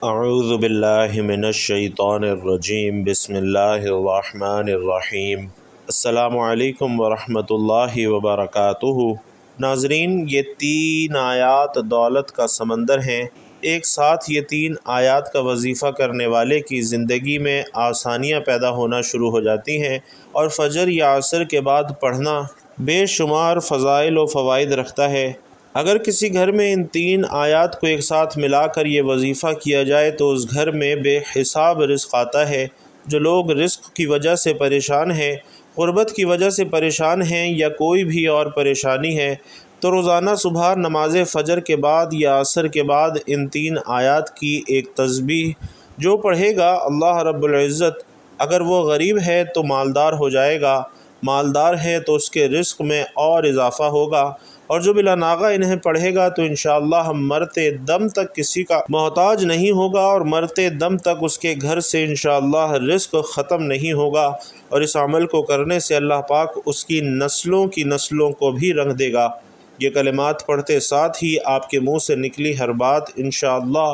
اعوذ باللہ من الشیطان الرجیم بسم اللہ الرحمن الرحیم السلام علیکم ورحمۃ اللہ وبرکاتہ۔ ناظرین، یہ 3 آیات دولت کا سمندر ہیں۔ ایک ساتھ یہ 3 آیات کا وظیفہ کرنے والے کی زندگی میں آسانیاں پیدا ہونا شروع ہو جاتی ہیں، اور فجر یا عصر کے بعد پڑھنا بے شمار فضائل و فوائد رکھتا ہے۔ اگر کسی گھر میں ان 3 آیات کو ایک ساتھ ملا کر یہ وظیفہ کیا جائے تو اس گھر میں بے حساب رزق آتا ہے۔ جو لوگ رزق کی وجہ سے پریشان ہیں، غربت کی وجہ سے پریشان ہیں، یا کوئی بھی اور پریشانی ہے، تو روزانہ صبح نماز فجر کے بعد یا عصر کے بعد ان 3 آیات کی ایک تسبیح جو پڑھے گا، اللہ رب العزت اگر وہ غریب ہے تو مالدار ہو جائے گا، مالدار ہے تو اس کے رزق میں اور اضافہ ہوگا، اور جو بلا ناغہ انہیں پڑھے گا تو انشاءاللہ ہم مرتے دم تک کسی کا محتاج نہیں ہوگا، اور مرتے دم تک اس کے گھر سے انشاءاللہ رزق ختم نہیں ہوگا، اور اس عمل کو کرنے سے اللہ پاک اس کی نسلوں کو بھی رنگ دے گا۔ یہ کلمات پڑھتے ساتھ ہی آپ کے منہ سے نکلی ہر بات انشاءاللہ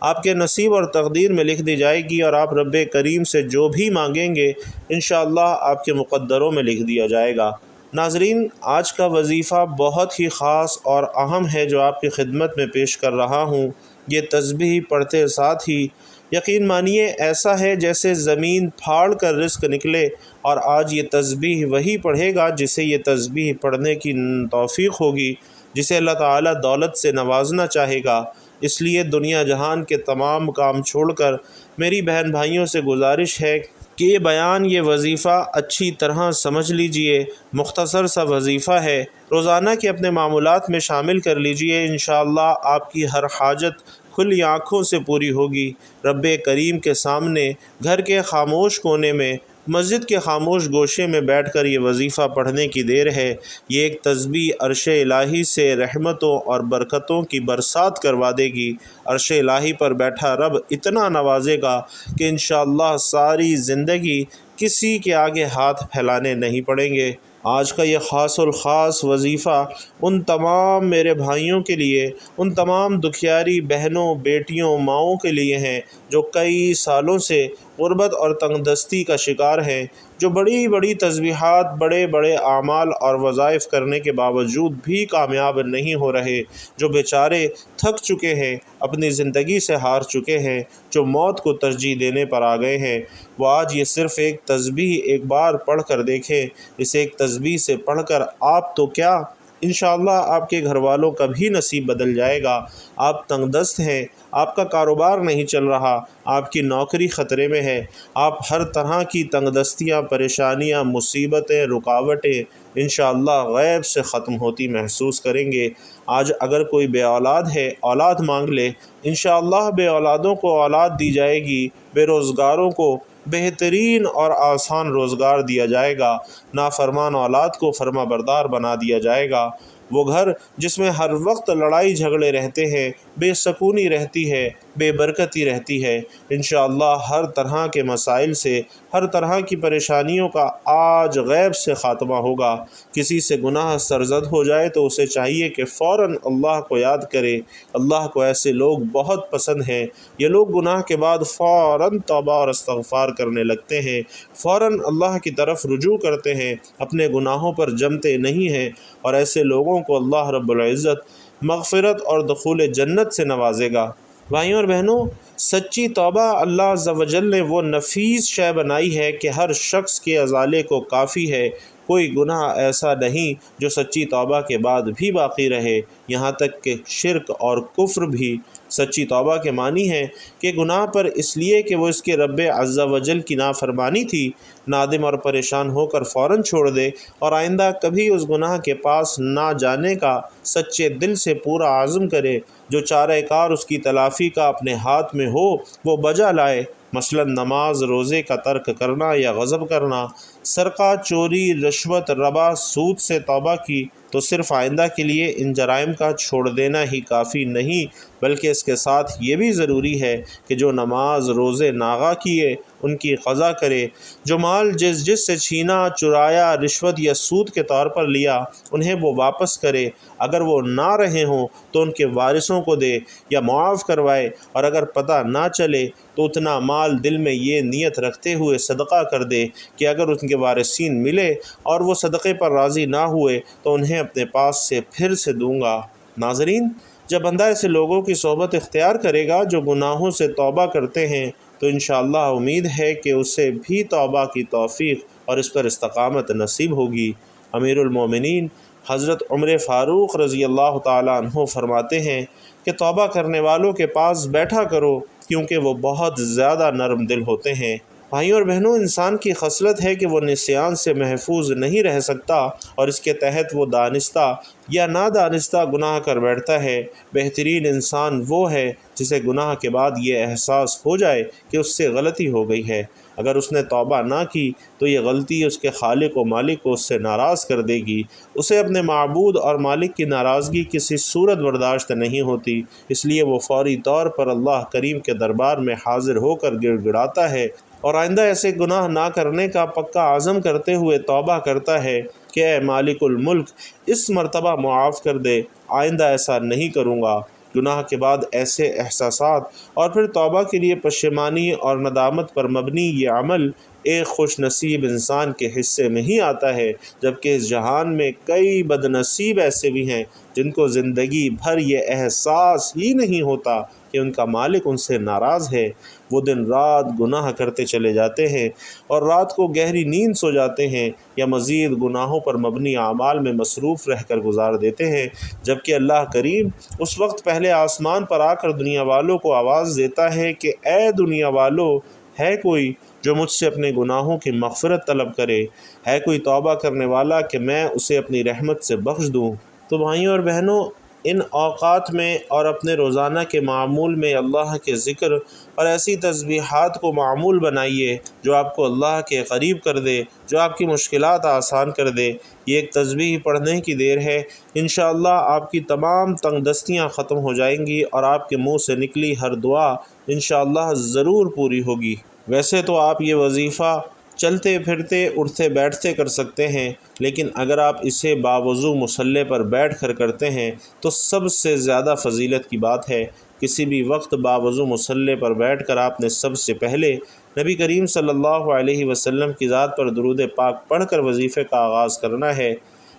آپ کے نصیب اور تقدیر میں لکھ دی جائے گی، اور آپ رب کریم سے جو بھی مانگیں گے انشاءاللہ آپ کے مقدروں میں لکھ دیا جائے گا۔ ناظرین، آج کا وظیفہ بہت ہی خاص اور اہم ہے جو آپ کی خدمت میں پیش کر رہا ہوں۔ یہ تسبیح پڑھتے ساتھ ہی یقین مانیے ایسا ہے جیسے زمین پھاڑ کر رزق نکلے، اور آج یہ تسبیح وہی پڑھے گا جسے یہ تسبیح پڑھنے کی توفیق ہوگی، جسے اللہ تعالیٰ دولت سے نوازنا چاہے گا۔ اس لیے دنیا جہان کے تمام کام چھوڑ کر میری بہن بھائیوں سے گزارش ہے کہ یہ بیان، یہ وظیفہ اچھی طرح سمجھ لیجئے۔ مختصر سا وظیفہ ہے، روزانہ کے اپنے معمولات میں شامل کر لیجئے، انشاءاللہ آپ کی ہر حاجت کھلی آنکھوں سے پوری ہوگی۔ رب کریم کے سامنے گھر کے خاموش کونے میں، مسجد کے خاموش گوشے میں بیٹھ کر یہ وظیفہ پڑھنے کی دیر ہے۔ یہ ایک تسبیح عرش الہی سے رحمتوں اور برکتوں کی برسات کروا دے گی۔ عرش الہی پر بیٹھا رب اتنا نوازے گا کہ انشاءاللہ ساری زندگی کسی کے آگے ہاتھ پھیلانے نہیں پڑیں گے۔ آج کا یہ خاص الخاص وظیفہ ان تمام میرے بھائیوں کے لیے، ان تمام دکھیاری بہنوں، بیٹیوں، ماؤں کے لیے ہیں جو کئی سالوں سے غربت اور تنگ دستی کا شکار ہیں، جو بڑی بڑی تسبیحات، بڑے بڑے اعمال اور وظائف کرنے کے باوجود بھی کامیاب نہیں ہو رہے، جو بیچارے تھک چکے ہیں، اپنی زندگی سے ہار چکے ہیں، جو موت کو ترجیح دینے پر آ گئے ہیں۔ وہ آج یہ صرف ایک تسبیح ایک بار پڑھ کر دیکھیں۔ اس ایک تسبیح سے پڑھ کر آپ تو کیا، انشاءاللہ آپ کے گھر والوں کا بھی نصیب بدل جائے گا۔ آپ تنگ دست ہیں، آپ کا کاروبار نہیں چل رہا، آپ کی نوکری خطرے میں ہے، آپ ہر طرح کی تنگ دستیاں، پریشانیاں، مصیبتیں، رکاوٹیں انشاءاللہ غیب سے ختم ہوتی محسوس کریں گے۔ آج اگر کوئی بے اولاد ہے، اولاد مانگ لے، انشاءاللہ بے اولادوں کو اولاد دی جائے گی، بے روزگاروں کو بہترین اور آسان روزگار دیا جائے گا، نافرمان اولاد کو فرما بردار بنا دیا جائے گا۔ وہ گھر جس میں ہر وقت لڑائی جھگڑے رہتے ہیں، بے سکونی رہتی ہے، بے برکتی رہتی ہے، انشاءاللہ ہر طرح کے مسائل سے، ہر طرح کی پریشانیوں کا آج غیب سے خاتمہ ہوگا۔ کسی سے گناہ سرزد ہو جائے تو اسے چاہیے کہ فوراً اللہ کو یاد کرے۔ اللہ کو ایسے لوگ بہت پسند ہیں۔ یہ لوگ گناہ کے بعد فوراً توبہ اور استغفار کرنے لگتے ہیں، فوراً اللہ کی طرف رجوع کرتے ہیں، اپنے گناہوں پر جمتے نہیں ہیں، اور ایسے لوگوں کو اللہ رب العزت مغفرت اور دخول جنت سے نوازے گا۔ بھائیوں اور بہنوں، سچی توبہ اللہ عز و جل نے وہ نفیس شے بنائی ہے کہ ہر شخص کے ازالے کو کافی ہے۔ کوئی گناہ ایسا نہیں جو سچی توبہ کے بعد بھی باقی رہے، یہاں تک کہ شرک اور کفر بھی۔ سچی توبہ کے معنی ہے کہ گناہ پر اس لیے کہ وہ اس کے رب عز و جل کی نافرمانی تھی، نادم اور پریشان ہو کر فوراً چھوڑ دے، اور آئندہ کبھی اس گناہ کے پاس نہ جانے کا سچے دل سے پورا عزم کرے۔ جو چارہ کار اس کی تلافی کا اپنے ہاتھ میں ہو وہ بجا لائے، مثلا نماز روزے کا ترک کرنا یا غضب کرنا، سرقہ، چوری، رشوت، ربا، سود سے توبہ کی تو صرف آئندہ کے لیے ان جرائم کا چھوڑ دینا ہی کافی نہیں، بلکہ اس کے ساتھ یہ بھی ضروری ہے کہ جو نماز روزے ناغا کیے ان کی قضا کرے، جو مال جس سے چھینا، چرایا، رشوت یا سود کے طور پر لیا انہیں وہ واپس کرے، اگر وہ نہ رہے ہوں تو ان کے وارثوں کو دے یا معاف کروائے، اور اگر پتہ نہ چلے تو اتنا مال دل میں یہ نیت رکھتے ہوئے صدقہ کر دے کہ اگر ان کے وارثین ملے اور وہ صدقے پر راضی نہ ہوئے تو انہیں اپنے پاس سے پھر سے دوں گا۔ ناظرین، جب بندہ ایسے لوگوں کی صحبت اختیار کرے گا جو گناہوں سے توبہ کرتے ہیں تو انشاءاللہ امید ہے کہ اسے بھی توبہ کی توفیق اور اس پر استقامت نصیب ہوگی۔ امیر المومنین حضرت عمر فاروق رضی اللہ تعالیٰ عنہ فرماتے ہیں کہ توبہ کرنے والوں کے پاس بیٹھا کرو کیونکہ وہ بہت زیادہ نرم دل ہوتے ہیں۔ بھائیوں اور بہنوں، انسان کی خصلت ہے کہ وہ نسیان سے محفوظ نہیں رہ سکتا اور اس کے تحت وہ دانستہ یا نادانستہ گناہ کر بیٹھتا ہے۔ بہترین انسان وہ ہے جسے گناہ کے بعد یہ احساس ہو جائے کہ اس سے غلطی ہو گئی ہے۔ اگر اس نے توبہ نہ کی تو یہ غلطی اس کے خالق و مالک کو اس سے ناراض کر دے گی۔ اسے اپنے معبود اور مالک کی ناراضگی کسی صورت برداشت نہیں ہوتی، اس لیے وہ فوری طور پر اللہ کریم کے دربار میں حاضر ہو کر گڑ گڑاتا ہے اور آئندہ ایسے گناہ نہ کرنے کا پکا عزم کرتے ہوئے توبہ کرتا ہے کہ اے مالک الملک، اس مرتبہ معاف کر دے، آئندہ ایسا نہیں کروں گا۔ گناہ کے بعد ایسے احساسات اور پھر توبہ کے لیے پشیمانی اور ندامت پر مبنی یہ عمل ایک خوش نصیب انسان کے حصے میں ہی آتا ہے، جبکہ اس جہان میں کئی بد نصیب ایسے بھی ہیں جن کو زندگی بھر یہ احساس ہی نہیں ہوتا کہ ان کا مالک ان سے ناراض ہے۔ وہ دن رات گناہ کرتے چلے جاتے ہیں اور رات کو گہری نیند سو جاتے ہیں یا مزید گناہوں پر مبنی اعمال میں مصروف رہ کر گزار دیتے ہیں، جبکہ اللہ کریم اس وقت پہلے آسمان پر آ کر دنیا والوں کو آواز دیتا ہے کہ اے دنیا والو، ہے کوئی جو مجھ سے اپنے گناہوں کی مغفرت طلب کرے؟ ہے کوئی توبہ کرنے والا کہ میں اسے اپنی رحمت سے بخش دوں؟ تو بھائیوں اور بہنوں، ان اوقات میں اور اپنے روزانہ کے معمول میں اللہ کے ذکر اور ایسی تسبیحات کو معمول بنائیے جو آپ کو اللہ کے قریب کر دے، جو آپ کی مشکلات آسان کر دے۔ یہ ایک تسبیح پڑھنے کی دیر ہے، انشاءاللہ آپ کی تمام تنگ دستیاں ختم ہو جائیں گی اور آپ کے منہ سے نکلی ہر دعا انشاءاللہ ضرور پوری ہوگی۔ ویسے تو آپ یہ وظیفہ چلتے پھرتے اٹھتے بیٹھتے کر سکتے ہیں، لیکن اگر آپ اسے باوضو مصلی پر بیٹھ کر کرتے ہیں تو سب سے زیادہ فضیلت کی بات ہے۔ کسی بھی وقت باوضو مصلی پر بیٹھ کر آپ نے سب سے پہلے نبی کریم صلی اللہ علیہ وسلم کی ذات پر درود پاک پڑھ کر وظیفے کا آغاز کرنا ہے۔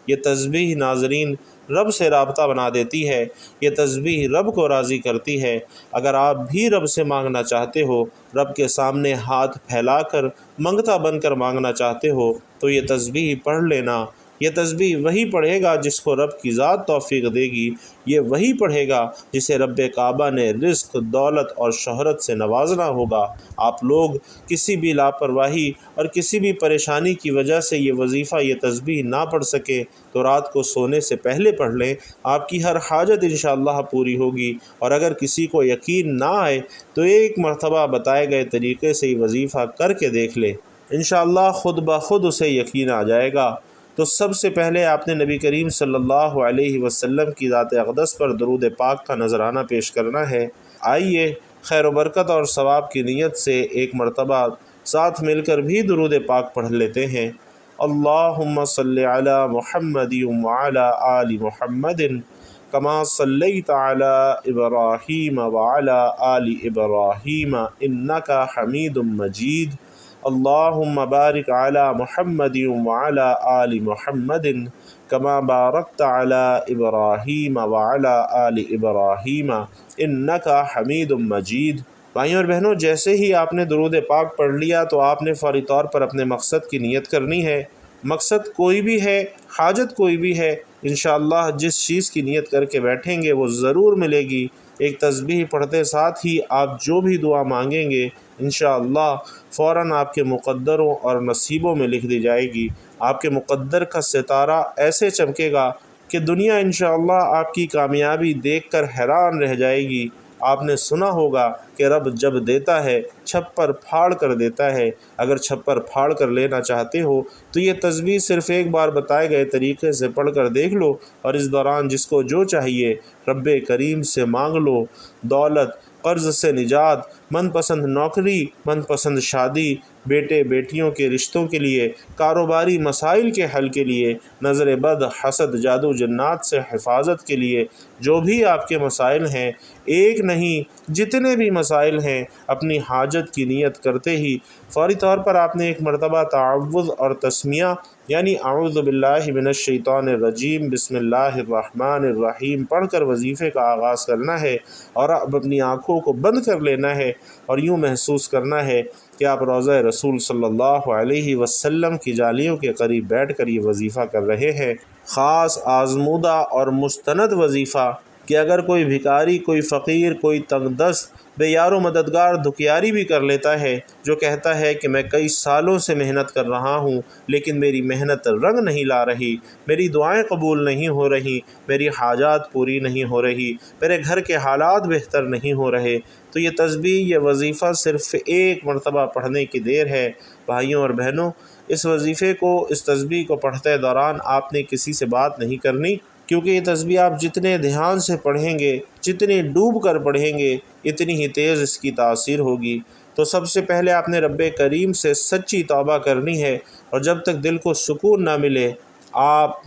یہ تسبیح ناظرین رب سے رابطہ بنا دیتی ہے، یہ تسبیح رب کو راضی کرتی ہے۔ اگر آپ بھی رب سے مانگنا چاہتے ہو، رب کے سامنے ہاتھ پھیلا کر منگتا بن کر مانگنا چاہتے ہو تو یہ تسبیح پڑھ لینا۔ یہ تسبیح وہی پڑھے گا جس کو رب کی ذات توفیق دے گی، یہ وہی پڑھے گا جسے رب کعبہ نے رزق، دولت اور شہرت سے نوازنا ہوگا۔ آپ لوگ کسی بھی لاپرواہی اور کسی بھی پریشانی کی وجہ سے یہ وظیفہ، یہ تسبیح نہ پڑھ سکے تو رات کو سونے سے پہلے پڑھ لیں، آپ کی ہر حاجت انشاءاللہ پوری ہوگی۔ اور اگر کسی کو یقین نہ آئے تو ایک مرتبہ بتائے گئے طریقے سے یہ وظیفہ کر کے دیکھ لے، انشاءاللہ خود بخود اسے یقین آ جائے گا۔ تو سب سے پہلے آپ نے نبی کریم صلی اللہ علیہ وسلم کی ذات اقدس پر درود پاک کا نذرانہ پیش کرنا ہے۔ آئیے خیر و برکت اور ثواب کی نیت سے ایک مرتبہ ساتھ مل کر بھی درود پاک پڑھ لیتے ہیں۔ اللہم صلی علی محمد وعلی آل محمد کما صلیت علی ابراہیم وعلی آل ابراہیم انک حمید مجید۔ اللہم بارک علی محمد وعلی آل محمد کما بارکت علی ابراہیم وعلی آل ابراہیم انک حمید مجید۔ بھائیوں اور بہنوں، جیسے ہی آپ نے درود پاک پڑھ لیا تو آپ نے فوری طور پر اپنے مقصد کی نیت کرنی ہے۔ مقصد کوئی بھی ہے، حاجت کوئی بھی ہے، انشاءاللہ جس چیز کی نیت کر کے بیٹھیں گے وہ ضرور ملے گی۔ ایک تسبیح پڑھتے ساتھ ہی آپ جو بھی دعا مانگیں گے انشاءاللہ فوراً آپ کے مقدروں اور نصیبوں میں لکھ دی جائے گی۔ آپ کے مقدر کا ستارہ ایسے چمکے گا کہ دنیا انشاءاللہ آپ کی کامیابی دیکھ کر حیران رہ جائے گی۔ آپ نے سنا ہوگا کہ رب جب دیتا ہے چھپر پھاڑ کر دیتا ہے۔ اگر چھپر پھاڑ کر لینا چاہتے ہو تو یہ تسبیح صرف ایک بار بتائے گئے طریقے سے پڑھ کر دیکھ لو، اور اس دوران جس کو جو چاہیے رب کریم سے مانگ لو۔ دولت، قرض سے نجات، من پسند نوکری، من پسند شادی، بیٹے بیٹیوں کے رشتوں کے لیے، کاروباری مسائل کے حل کے لیے، نظر بد، حسد، جادو جنات سے حفاظت کے لیے، جو بھی آپ کے مسائل ہیں، ایک نہیں جتنے بھی مسائل ہیں، اپنی حاجت کی نیت کرتے ہی فوری طور پر آپ نے ایک مرتبہ تعوذ اور تسمیہ یعنی اعوذ باللہ من الشیطان الرجیم بسم اللہ الرحمن الرحیم پڑھ کر وظیفے کا آغاز کرنا ہے، اور اب اپنی آنکھوں کو بند کر لینا ہے اور یوں محسوس کرنا ہے کہ آپ روضہ رسول صلی اللہ علیہ وسلم کی جالیوں کے قریب بیٹھ کر یہ وظیفہ کر رہے ہیں۔ خاص آزمودہ اور مستند وظیفہ کہ اگر کوئی بھکاری، کوئی فقیر، کوئی تنگ دست، بے یار و مددگار دکھیاری بھی کر لیتا ہے، جو کہتا ہے کہ میں کئی سالوں سے محنت کر رہا ہوں لیکن میری محنت رنگ نہیں لا رہی، میری دعائیں قبول نہیں ہو رہی، میری حاجات پوری نہیں ہو رہی، میرے گھر کے حالات بہتر نہیں ہو رہے، تو یہ تسبیح، یہ وظیفہ صرف ایک مرتبہ پڑھنے کی دیر ہے۔ بھائیوں اور بہنوں، اس وظیفے کو، اس تسبیح کو پڑھتے دوران آپ نے کسی سے بات نہیں کرنی، کیونکہ یہ تسبیح آپ جتنے دھیان سے پڑھیں گے، جتنی ڈوب کر پڑھیں گے، اتنی ہی تیز اس کی تاثیر ہوگی۔ تو سب سے پہلے آپ نے رب کریم سے سچی توبہ کرنی ہے، اور جب تک دل کو سکون نہ ملے،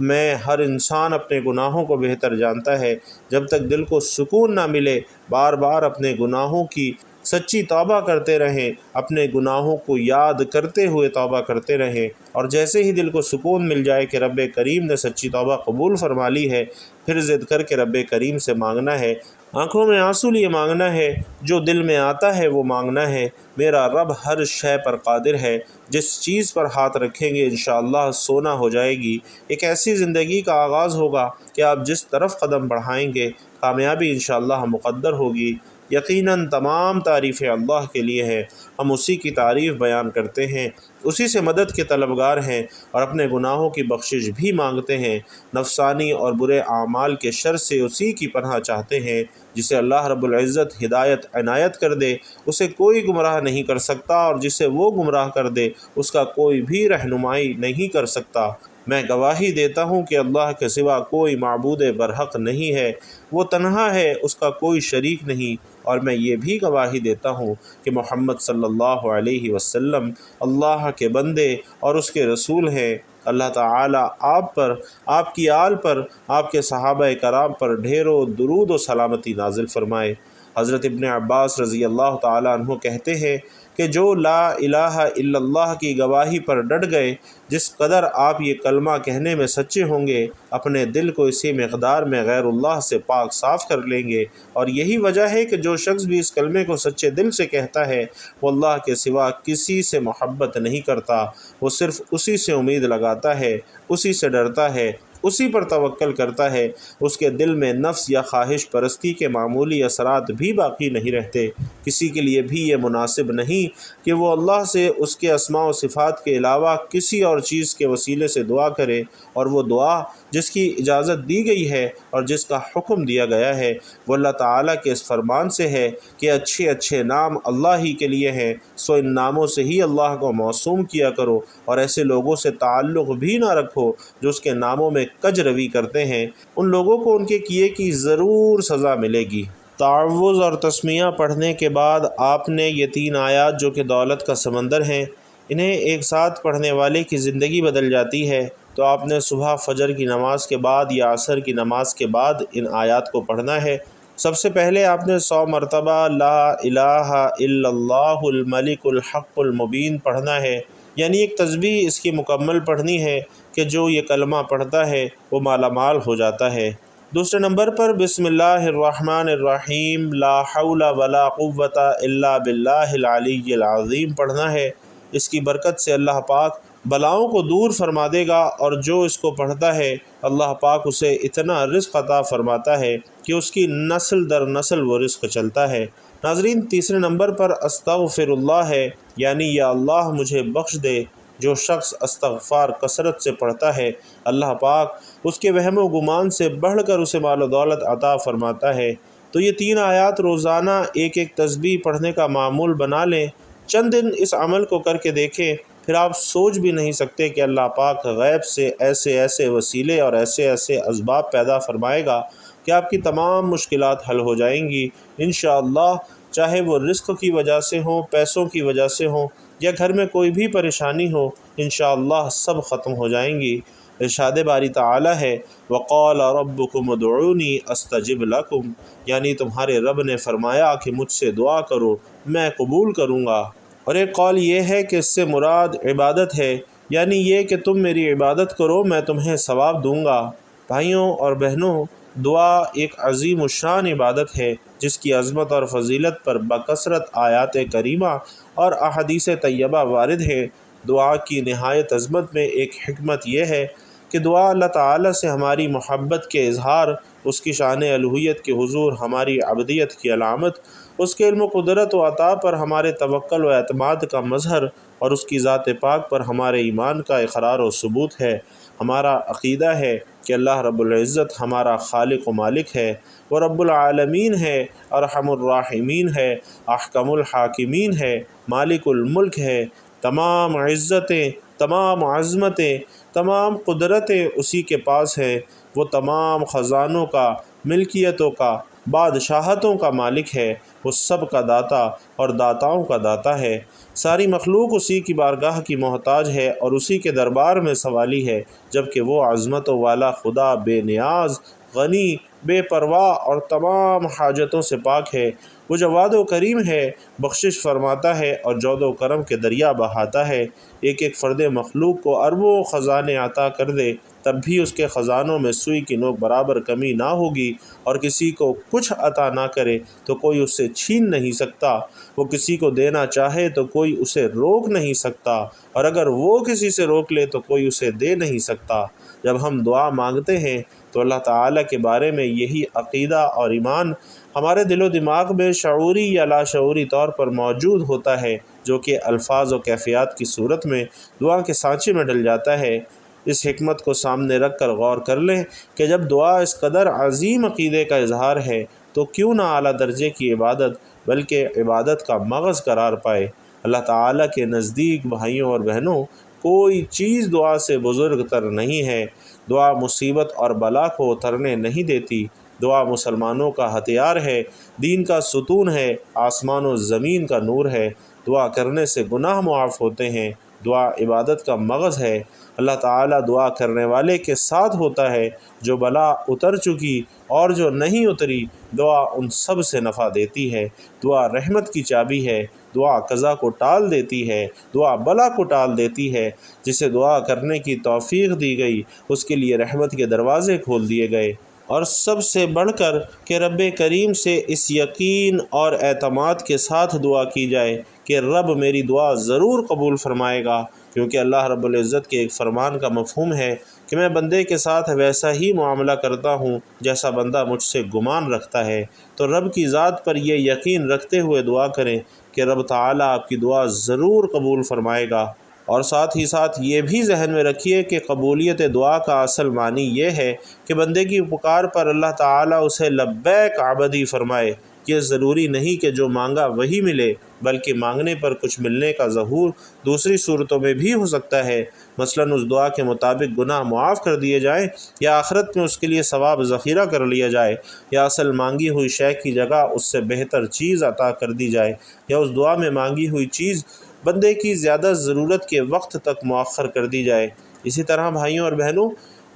میں ہر انسان اپنے گناہوں کو بہتر جانتا ہے، جب تک دل کو سکون نہ ملے بار بار اپنے گناہوں کی سچی توبہ کرتے رہیں، اپنے گناہوں کو یاد کرتے ہوئے توبہ کرتے رہیں، اور جیسے ہی دل کو سکون مل جائے کہ رب کریم نے سچی توبہ قبول فرما لی ہے، پھر ضد کر کے رب کریم سے مانگنا ہے، آنکھوں میں آنسو لیے مانگنا ہے، جو دل میں آتا ہے وہ مانگنا ہے۔ میرا رب ہر شے پر قادر ہے، جس چیز پر ہاتھ رکھیں گے انشاءاللہ سونا ہو جائے گی۔ ایک ایسی زندگی کا آغاز ہوگا کہ آپ جس طرف قدم بڑھائیں گے کامیابی انشاءاللہ مقدر ہوگی۔ یقیناً تمام تعریفیں اللہ کے لیے ہیں، ہم اسی کی تعریف بیان کرتے ہیں، اسی سے مدد کے طلبگار ہیں، اور اپنے گناہوں کی بخشش بھی مانگتے ہیں، نفسانی اور برے اعمال کے شر سے اسی کی پناہ چاہتے ہیں۔ جسے اللہ رب العزت ہدایت عنایت کر دے اسے کوئی گمراہ نہیں کر سکتا، اور جسے وہ گمراہ کر دے اس کا کوئی بھی رہنمائی نہیں کر سکتا۔ میں گواہی دیتا ہوں کہ اللہ کے سوا کوئی معبود برحق نہیں ہے، وہ تنہا ہے، اس کا کوئی شریک نہیں، اور میں یہ بھی گواہی دیتا ہوں کہ محمد صلی اللہ علیہ وسلم اللہ کے بندے اور اس کے رسول ہیں۔ اللہ تعالیٰ آپ پر، آپ کی آل پر، آپ کے صحابہ کرام پر ڈھیروں درود و سلامتی نازل فرمائے۔ حضرت ابن عباس رضی اللہ تعالیٰ عنہ کہتے ہیں کہ جو لا الہ الا اللہ کی گواہی پر ڈٹ گئے، جس قدر آپ یہ کلمہ کہنے میں سچے ہوں گے، اپنے دل کو اسی مقدار میں غیر اللہ سے پاک صاف کر لیں گے، اور یہی وجہ ہے کہ جو شخص بھی اس کلمے کو سچے دل سے کہتا ہے وہ اللہ کے سوا کسی سے محبت نہیں کرتا، وہ صرف اسی سے امید لگاتا ہے، اسی سے ڈرتا ہے، اسی پر توکل کرتا ہے، اس کے دل میں نفس یا خواہش پرستی کے معمولی اثرات بھی باقی نہیں رہتے۔ کسی کے لیے بھی یہ مناسب نہیں کہ وہ اللہ سے اس کے اسماء و صفات کے علاوہ کسی اور چیز کے وسیلے سے دعا کرے، اور وہ دعا جس کی اجازت دی گئی ہے اور جس کا حکم دیا گیا ہے وہ اللہ تعالیٰ کے اس فرمان سے ہے کہ اچھے اچھے نام اللہ ہی کے لیے ہیں، سو ان ناموں سے ہی اللہ کو موسوم کیا کرو، اور ایسے لوگوں سے تعلق بھی نہ رکھو جو اس کے ناموں میں کج روی کرتے ہیں، ان لوگوں کو ان کے کیے کی ضرور سزا ملے گی۔ تعوذ اور تسمیہ پڑھنے کے بعد آپ نے یہ 3 آیات جو کہ دولت کا سمندر ہیں، انہیں ایک ساتھ پڑھنے والے کی زندگی بدل جاتی ہے، تو آپ نے صبح فجر کی نماز کے بعد یا عصر کی نماز کے بعد ان آیات کو پڑھنا ہے۔ سب سے پہلے آپ نے 100 مرتبہ لا الہ الا اللہ الملک الحق المبین پڑھنا ہے، یعنی ایک تسبیح اس کی مکمل پڑھنی ہے کہ جو یہ کلمہ پڑھتا ہے وہ مالا مال ہو جاتا ہے۔ دوسرے نمبر پر بسم اللہ الرحمن الرحیم لا حول ولا قوة الا باللہ العلی العظیم پڑھنا ہے، اس کی برکت سے اللہ پاک بلاؤں کو دور فرما دے گا، اور جو اس کو پڑھتا ہے اللہ پاک اسے اتنا رزق عطا فرماتا ہے کہ اس کی نسل در نسل وہ رزق چلتا ہے۔ ناظرین، تیسرے نمبر پر استغفر اللہ ہے، یعنی یا اللہ مجھے بخش دے۔ جو شخص استغفار کثرت سے پڑھتا ہے اللہ پاک اس کے وہم و گمان سے بڑھ کر اسے مال و دولت عطا فرماتا ہے۔ تو یہ 3 آیات روزانہ ایک ایک تسبیح پڑھنے کا معمول بنا لیں، چند دن اس عمل کو کر کے دیکھیں، پھر آپ سوچ بھی نہیں سکتے کہ اللہ پاک غیب سے ایسے ایسے وسیلے اور ایسے ایسے اسباب پیدا فرمائے گا کہ آپ کی تمام مشکلات حل ہو جائیں گی انشاءاللہ، چاہے وہ رزق کی وجہ سے ہوں، پیسوں کی وجہ سے ہوں، یا گھر میں کوئی بھی پریشانی ہو، انشاءاللہ سب ختم ہو جائیں گی۔ ارشاد باری تعالی ہے وَقَالَ رَبُّكُمُ ادْعُونِي أَسْتَجِبْ لَكُمْ، یعنی تمہارے رب نے فرمایا کہ مجھ سے دعا کرو میں قبول کروں گا۔ اور ایک قول یہ ہے کہ اس سے مراد عبادت ہے، یعنی یہ کہ تم میری عبادت کرو میں تمہیں ثواب دوں گا۔ بھائیوں اور بہنوں، دعا ایک عظیم الشان عبادت ہے جس کی عظمت اور فضیلت پر بکثرت آیات کریمہ اور احادیث طیبہ وارد ہے۔ دعا کی نہایت عظمت میں ایک حکمت یہ ہے کہ دعا اللہ تعالی سے ہماری محبت کے اظہار، اس کی شان الوہیت کے حضور ہماری عبدیت کی علامت، اس کے علم و قدرت و عطا پر ہمارے توکل و اعتماد کا مظہر، اور اس کی ذات پاک پر ہمارے ایمان کا اقرار و ثبوت ہے۔ ہمارا عقیدہ ہے کہ اللہ رب العزت ہمارا خالق و مالک ہے، وہ رب العالمین ہے، ارحم الراحمین ہے، احکم الحاکمین ہے، مالک الملک ہے، تمام عزتیں، تمام عظمتیں، تمام قدرتیں اسی کے پاس ہیں، وہ تمام خزانوں کا، ملکیتوں کا، بادشاہتوں کا مالک ہے، وہ سب کا داتا اور داتاؤں کا داتا ہے۔ ساری مخلوق اسی کی بارگاہ کی محتاج ہے اور اسی کے دربار میں سوالی ہے، جبکہ وہ عظمتوں والا خدا بے نیاز، غنی، بے پرواہ اور تمام حاجتوں سے پاک ہے۔ وہ جواد و کریم ہے، بخشش فرماتا ہے اور جود و کرم کے دریا بہاتا ہے۔ ایک ایک فرد مخلوق کو اربوں خزانے عطا کر دے تب بھی اس کے خزانوں میں سوئی کی نوک برابر کمی نہ ہوگی، اور کسی کو کچھ عطا نہ کرے تو کوئی اس سے چھین نہیں سکتا، وہ کسی کو دینا چاہے تو کوئی اسے روک نہیں سکتا، اور اگر وہ کسی سے روک لے تو کوئی اسے دے نہیں سکتا۔ جب ہم دعا مانگتے ہیں تو اللہ تعالیٰ کے بارے میں یہی عقیدہ اور ایمان ہمارے دل و دماغ میں شعوری یا لاشعوری طور پر موجود ہوتا ہے، جو کہ الفاظ و کیفیات کی صورت میں دعا کے سانچے میں ڈل جاتا ہے۔ اس حکمت کو سامنے رکھ کر غور کر لیں کہ جب دعا اس قدر عظیم عقیدے کا اظہار ہے تو کیوں نہ اعلیٰ درجے کی عبادت بلکہ عبادت کا مغز قرار پائے۔ اللہ تعالیٰ کے نزدیک بھائیوں اور بہنوں کوئی چیز دعا سے بزرگ تر نہیں ہے۔ دعا مصیبت اور بلا کو اترنے نہیں دیتی۔ دعا مسلمانوں کا ہتھیار ہے، دین کا ستون ہے، آسمان و زمین کا نور ہے۔ دعا کرنے سے گناہ معاف ہوتے ہیں۔ دعا عبادت کا مغز ہے۔ اللہ تعالیٰ دعا کرنے والے کے ساتھ ہوتا ہے۔ جو بلا اتر چکی اور جو نہیں اتری، دعا ان سب سے نفع دیتی ہے۔ دعا رحمت کی چابی ہے۔ دعا قضا کو ٹال دیتی ہے، دعا بلا کو ٹال دیتی ہے۔ جسے دعا کرنے کی توفیق دی گئی اس کے لیے رحمت کے دروازے کھول دیے گئے۔ اور سب سے بڑھ کر کہ رب کریم سے اس یقین اور اعتماد کے ساتھ دعا کی جائے کہ رب میری دعا ضرور قبول فرمائے گا، کیونکہ اللہ رب العزت کے ایک فرمان کا مفہوم ہے کہ میں بندے کے ساتھ ویسا ہی معاملہ کرتا ہوں جیسا بندہ مجھ سے گمان رکھتا ہے۔ تو رب کی ذات پر یہ یقین رکھتے ہوئے دعا کریں کہ رب تعالیٰ آپ کی دعا ضرور قبول فرمائے گا۔ اور ساتھ ہی ساتھ یہ بھی ذہن میں رکھیے کہ قبولیت دعا کا اصل معنی یہ ہے کہ بندے کی پکار پر اللہ تعالیٰ اسے لبیک عبدی فرمائے۔ یہ ضروری نہیں کہ جو مانگا وہی ملے، بلکہ مانگنے پر کچھ ملنے کا ظہور دوسری صورتوں میں بھی ہو سکتا ہے۔ مثلاً اس دعا کے مطابق گناہ معاف کر دیے جائیں، یا آخرت میں اس کے لیے ثواب ذخیرہ کر لیا جائے، یا اصل مانگی ہوئی شے کی جگہ اس سے بہتر چیز عطا کر دی جائے، یا اس دعا میں مانگی ہوئی چیز بندے کی زیادہ ضرورت کے وقت تک مؤخر کر دی جائے۔ اسی طرح بھائیوں اور بہنوں،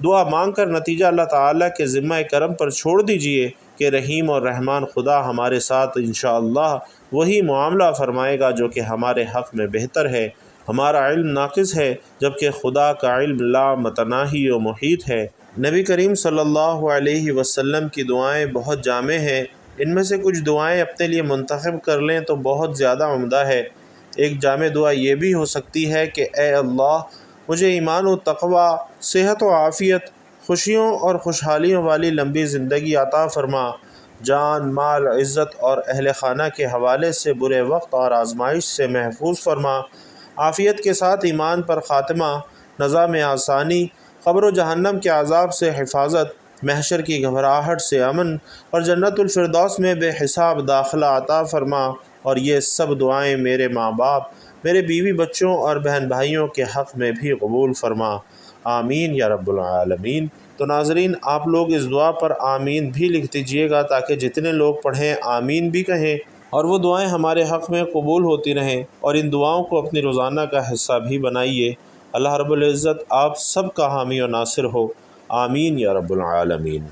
دعا مانگ کر نتیجہ اللہ تعالیٰ کے ذمہ کرم پر چھوڑ دیجئے کہ رحیم اور رحمان خدا ہمارے ساتھ انشاءاللہ وہی معاملہ فرمائے گا جو کہ ہمارے حق میں بہتر ہے۔ ہمارا علم ناقص ہے جبکہ خدا کا علم لا متناہی و محیط ہے۔ نبی کریم صلی اللہ علیہ وسلم کی دعائیں بہت جامع ہیں۔ ان میں سے کچھ دعائیں اپنے لیے منتخب کر لیں تو بہت زیادہ عمدہ ہے۔ ایک جامع دعا یہ بھی ہو سکتی ہے کہ اے اللہ مجھے ایمان و تقوی، صحت و عافیت، خوشیوں اور خوشحالیوں والی لمبی زندگی عطا فرما، جان، مال، عزت اور اہل خانہ کے حوالے سے برے وقت اور آزمائش سے محفوظ فرما، عافیت کے ساتھ ایمان پر خاتمہ، نظام آسانی، قبر و جہنم کے عذاب سے حفاظت، محشر کی گھبراہٹ سے امن اور جنت الفردوس میں بے حساب داخلہ عطا فرما، اور یہ سب دعائیں میرے ماں باپ، میرے بیوی بچوں اور بہن بھائیوں کے حق میں بھی قبول فرما، آمین یا رب العالمین۔ تو ناظرین، آپ لوگ اس دعا پر آمین بھی لکھ دیجئے گا تاکہ جتنے لوگ پڑھیں آمین بھی کہیں اور وہ دعائیں ہمارے حق میں قبول ہوتی رہیں، اور ان دعاؤں کو اپنی روزانہ کا حصہ بھی بنائیے۔ اللہ رب العزت آپ سب کا حامی و ناصر ہو، آمین یا رب العالمین۔